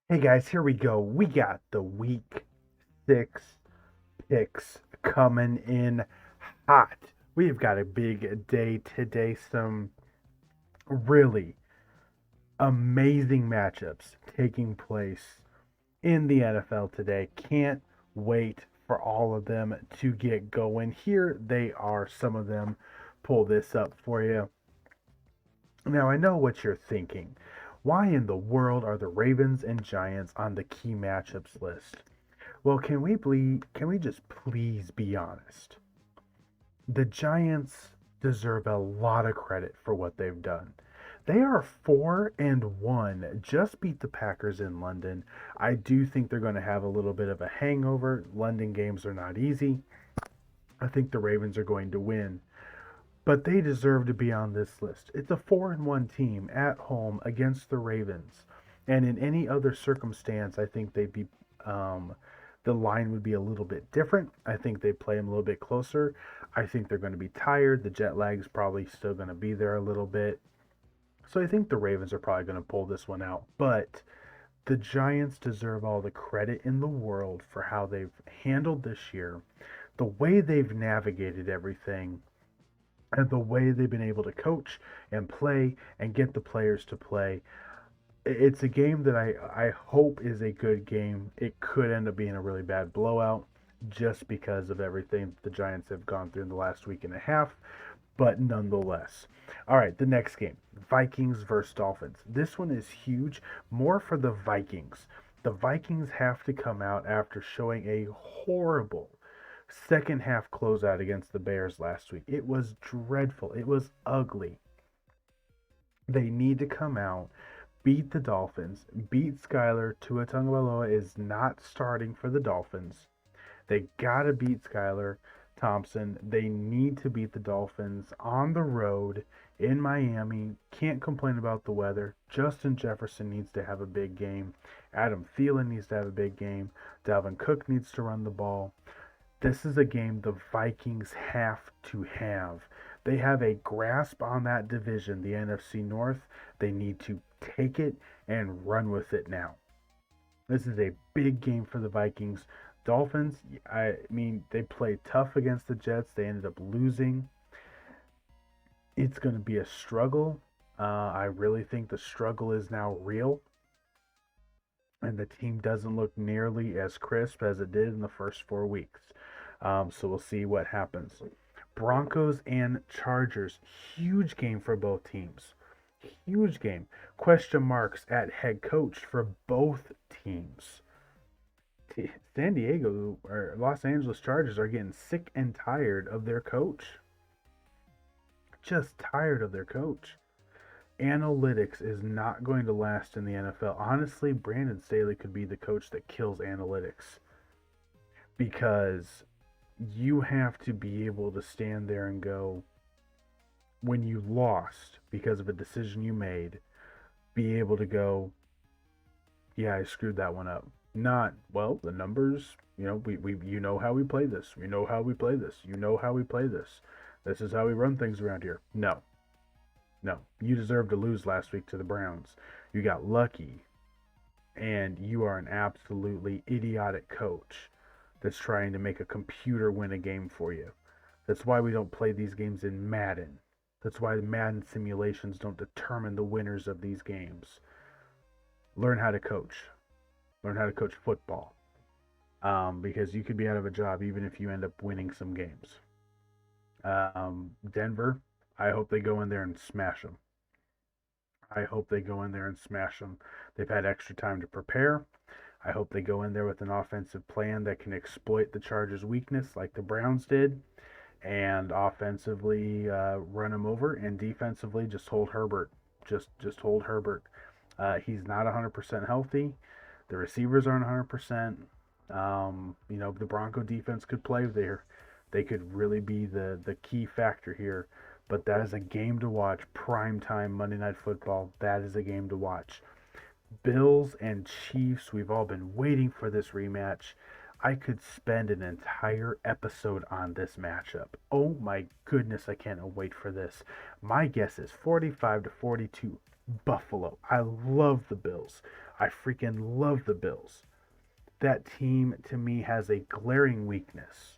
Hey guys, here we go. We got the week 6 picks coming in hot. We've got a big day today. Some really amazing matchups taking place in the NFL today. Can't wait for all of them to get going. Here they are, some of them. Pull this up for you. Now, I know what you're thinking. Why in the world are the Ravens and Giants on the key matchups list? Well, can we just please be honest? The Giants deserve a lot of credit for what they've done. They are 4-1, just beat the Packers in London. I do think they're going to have a little bit of a hangover. London games are not easy. I think the Ravens are going to win, but they deserve to be on this list. It's a 4-1 team at home against the Ravens. And in any other circumstance, I think they'd be the line would be a little bit different. I think they play them a little bit closer. I think they're going to be tired. The jet lag's probably still going to be there a little bit. So I think the Ravens are probably going to pull this one out. But the Giants deserve all the credit in the world for how they've handled this year, the way they've navigated everything, and the way they've been able to coach and play and get the players to play. It's a game that I hope is a good game. It could end up being a really bad blowout just because of everything the Giants have gone through in the last week and a half, but nonetheless. All right, the next game, Vikings versus Dolphins. This one is huge, more for the Vikings. The Vikings have to come out after showing a horrible second half closeout against the Bears last week. It was dreadful. It was ugly. They need to come out, beat the Dolphins, beat Skylar. Tua Tagovailoa is not starting for the Dolphins. They gotta beat Skylar Thompson. They need to beat the Dolphins on the road in Miami. Can't complain about the weather. Justin Jefferson needs to have a big game. Adam Thielen needs to have a big game. Dalvin Cook needs to run the ball. This is a game the Vikings have to have. They have a grasp on that division, the NFC North. They need to take it and run with it now. This is a big game for the Vikings. Dolphins, I mean, they played tough against the Jets. They ended up losing. It's going to be a struggle. I really think the struggle is now real. And the team doesn't look nearly as crisp as it did in the first 4 weeks. So we'll see what happens. Broncos and Chargers, huge game for both teams. Huge game. Question marks at head coach for both teams. San Diego or Los Angeles Chargers are getting sick and tired of their coach. Just tired of their coach. Analytics is not going to last in the NFL. Honestly, Brandon Staley could be the coach that kills analytics, because you have to be able to stand there and go, when you lost because of a decision you made, be able to go, yeah, I screwed that one up. Not, well, the numbers, we you know how we play this. We know how we play this. You know how we play this. This is how we run things around here. No. No. You deserve to lose last week to the Browns. You got lucky. And you are an absolutely idiotic coach that's trying to make a computer win a game for you. That's why we don't play these games in Madden. That's why the Madden simulations don't determine the winners of these games. Learn how to coach. Learn how to coach football. Because you could be out of a job even if you end up winning some games. Denver, I hope they go in there and smash them. I hope they go in there and smash them. They've had extra time to prepare. I hope they go in there with an offensive plan that can exploit the Chargers' weakness like the Browns did, and offensively run them over, and defensively just hold Herbert. Just hold Herbert. He's not 100% healthy. The receivers aren't 100%. The Bronco defense could play there. They could really be the key factor here. But that is a game to watch. Prime time Monday Night Football. That is a game to watch. Bills and Chiefs. We've all been waiting for this rematch. I could spend an entire episode on this matchup. Oh my goodness, I can't wait for this. My guess is 45 to 42 Buffalo. I love the Bills. I freaking love the Bills. That team to me has a glaring weakness.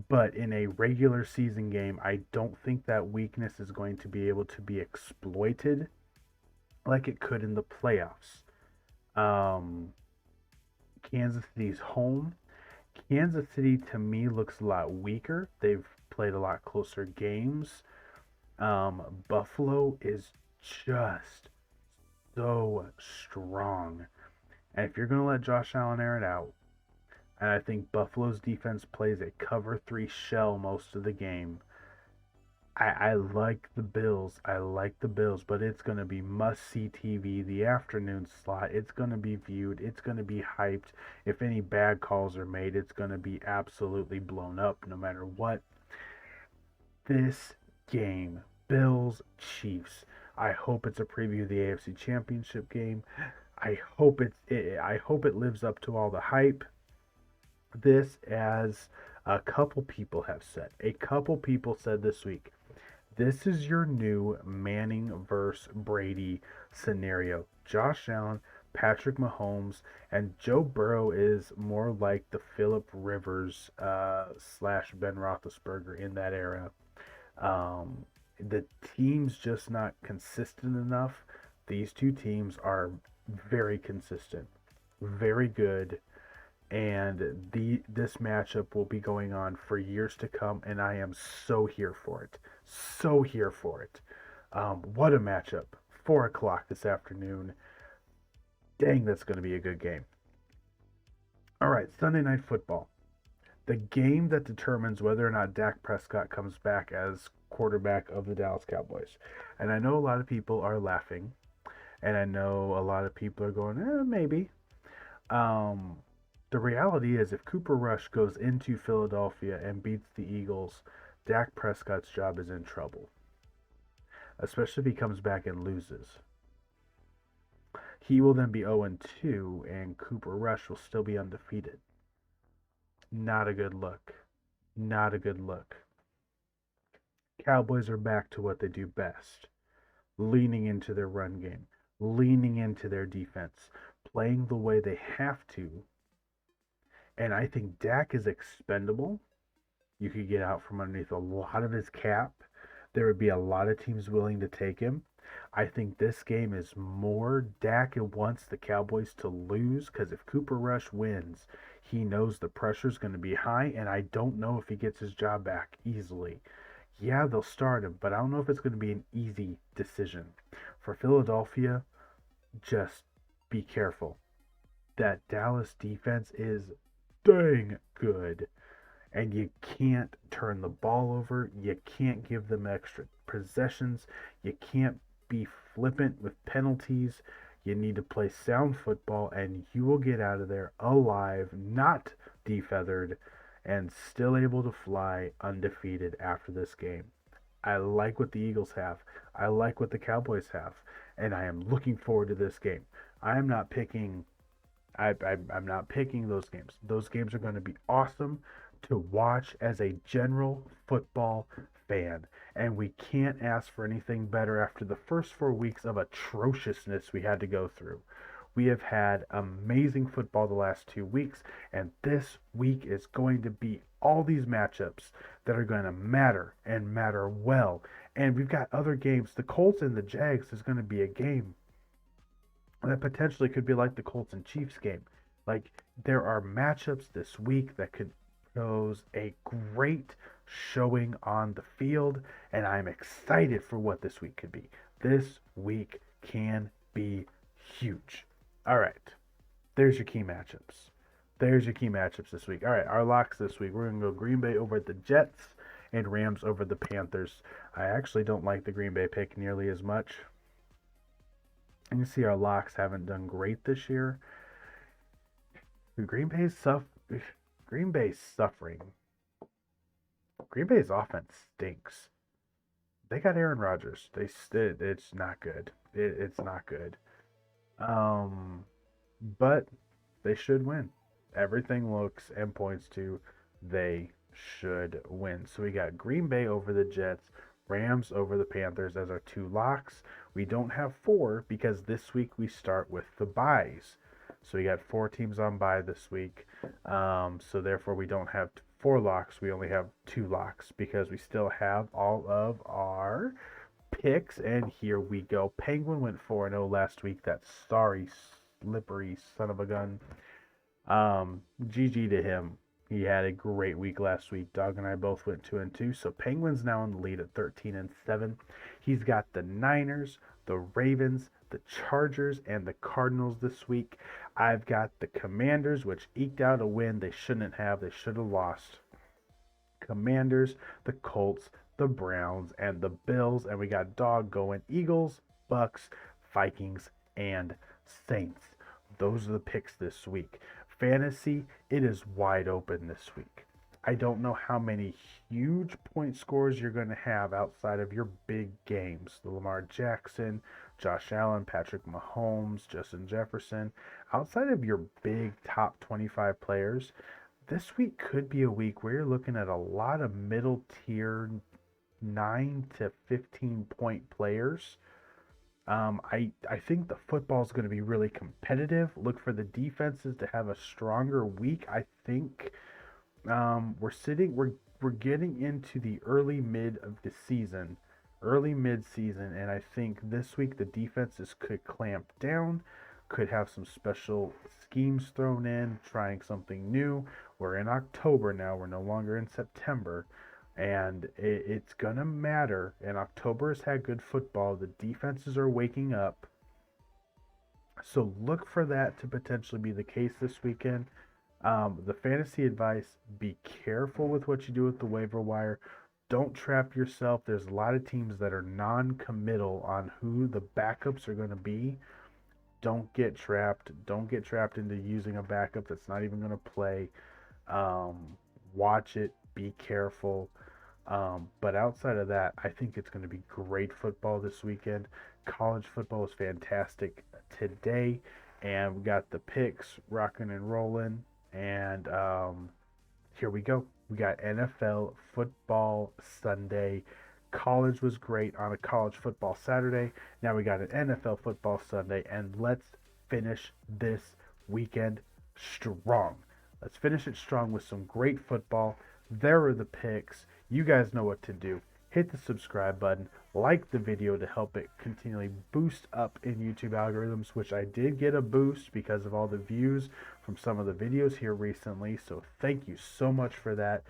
But in a regular season game, I don't think that weakness is going to be able to be exploited like it could in the playoffs. Um, Kansas City's home. Kansas City to me looks a lot weaker. They've played a lot closer games. Buffalo is just so strong. And if you're going to let Josh Allen air it out, and I think Buffalo's defense plays a cover three shell most of the game, I like the Bills. I like the Bills, but it's going to be must see TV. The afternoon slot, it's going to be viewed. It's going to be hyped. If any bad calls are made, it's going to be absolutely blown up no matter what. This game, Bills Chiefs. I hope it's a preview of the AFC Championship game. I hope it lives up to all the hype. This, as a couple people have said, a couple people said this week, this is your new Manning versus Brady scenario. Josh Allen, Patrick Mahomes, and Joe Burrow is more like the Philip Rivers slash Ben Roethlisberger in that era. The team's just not consistent enough. These two teams are very consistent, very good, and this matchup will be going on for years to come, and I am so here for it. So here for it. What a matchup. 4 o'clock this afternoon. Dang, that's going to be a good game. All right, Sunday Night Football. The game that determines whether or not Dak Prescott comes back as quarterback of the Dallas Cowboys. And I know a lot of people are laughing, and I know a lot of people are going, maybe. Um, the reality is, if Cooper Rush goes into Philadelphia and beats the Eagles, Dak Prescott's job is in trouble, especially if he comes back and loses. He will then be 0-2, and Cooper Rush will still be undefeated. Not a good look. Not a good look. Cowboys are back to what they do best, leaning into their run game, leaning into their defense, playing the way they have to. And I think Dak is expendable. You could get out from underneath a lot of his cap. There would be a lot of teams willing to take him. I think this game is more Dak wants the Cowboys to lose because if Cooper Rush wins, he knows the pressure's going to be high, and I don't know if he gets his job back easily. Yeah, they'll start him, but I don't know if it's going to be an easy decision. For Philadelphia, just be careful. That Dallas defense is dang good. And you can't turn the ball over. You can't give them extra possessions. You can't be flippant with penalties. You need to play sound football, and you will get out of there alive, not defeathered, and still able to fly undefeated after this game. I like what the Eagles have. I like what the Cowboys have, and I am looking forward to this game. I am not picking. I'm not picking those games. Those games are going to be awesome to watch as a general football fan. And we can't ask for anything better after the first 4 weeks of atrociousness we had to go through. We have had amazing football the last 2 weeks, and this week is going to be all these matchups that are going to matter and matter well. And we've got other games. The Colts and the Jags is going to be a game that potentially could be like the Colts and Chiefs game. Like, there are matchups this week that could pose a great showing on the field, and I'm excited for what this week could be. This week can be huge. All right, there's your key matchups. There's your key matchups this week. All right, our locks this week. We're going to go Green Bay over the Jets and Rams over the Panthers. I actually don't like the Green Bay pick nearly as much. And you see our locks haven't done great this year. Green Bay's suffering. Green Bay's offense stinks. They got Aaron Rodgers. It's not good. It's not good. But they should win. everything looks and points to they should win. So we got Green Bay over the Jets, Rams over the Panthers as our two locks. We don't have four because this week we start with the byes. So we got four teams on bye this week. So therefore we don't have four locks. We only have two locks because we still have all of our picks. And here we go. Penguin went 4-0 last week. That sorry, slippery son of a gun. GG to him. He had a great week last week. Doug and I both went 2-2. So Penguins now in the lead at 13-7. He's got the Niners, the Ravens, the Chargers, and the Cardinals this week. I've got the Commanders, which eked out a win they shouldn't have. They should have lost. Commanders, the Colts, the Browns, and the Bills. And we got dog going Eagles, Bucks, Vikings, and Saints. Those are the picks this week. Fantasy, it is wide open this week. I don't know how many huge point scores you're going to have outside of your big games. The Lamar Jackson, Josh Allen, Patrick Mahomes, Justin Jefferson. Outside of your big top 25 players, this week could be a week where you're looking at a lot of middle tier 9 to 15 point players. I think the football is going to be really competitive. Look for the defenses to have a stronger week. I think we're getting into the early mid of the season, early mid season, and I think this week the defenses could clamp down, could have some special schemes thrown in, trying something new. We're in October now. We're no longer in September. And it's going to matter. And October has had good football. The defenses are waking up. So look for that to potentially be the case this weekend. The fantasy advice, be careful with what you do with the waiver wire. Don't trap yourself. There's a lot of teams that are non-committal on who the backups are going to be. Don't get trapped. Don't get trapped into using a backup that's not even going to play. Watch it. Be careful. But outside of that, I think it's going to be great football this weekend. College football is fantastic today, and we got the picks rocking and rolling. And here we go. We got NFL football Sunday. College was great on a college football Saturday. Now we got an NFL football Sunday, and let's finish this weekend strong. Let's finish it strong with some great football. There are the picks. You guys know what to do. Hit the subscribe button, like the video to help it continually boost up in YouTube algorithms, which I did get a boost because of all the views from some of the videos here recently. So thank you so much for that.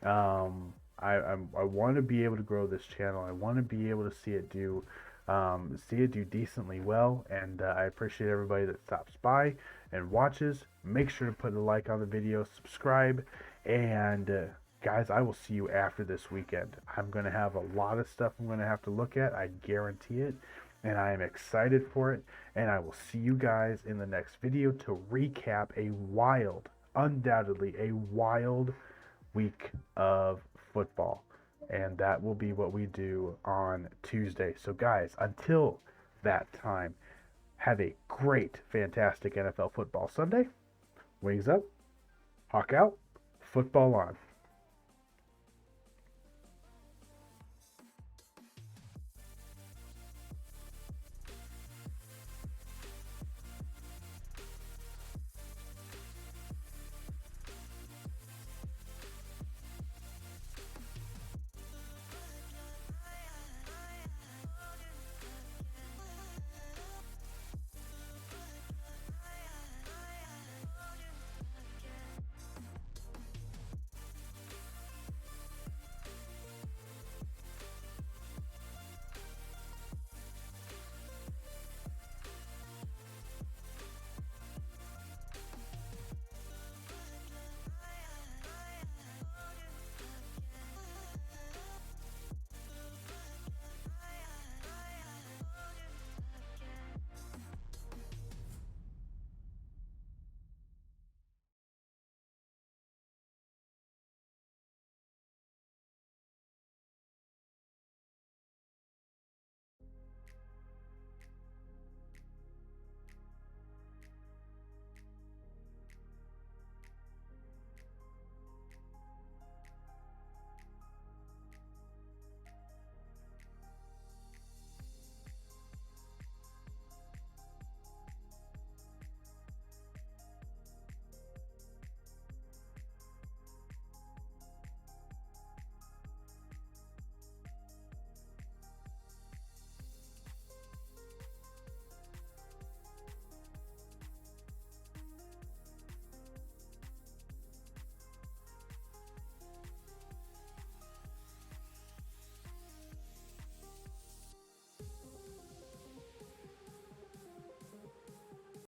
I want to be able to grow this channel. I want to be able to see it do decently well, and I appreciate everybody that stops by and watches. Make sure to put a like on the video, subscribe, and guys, I will see you after this weekend. I'm going to have a lot of stuff I'm going to have to look at. I guarantee it. And I am excited for it. And I will see you guys in the next video to recap a wild, undoubtedly a wild week of football. And that will be what we do on Tuesday. So guys, until that time, have a great, fantastic NFL football Sunday. Wings up, hawk out, football on.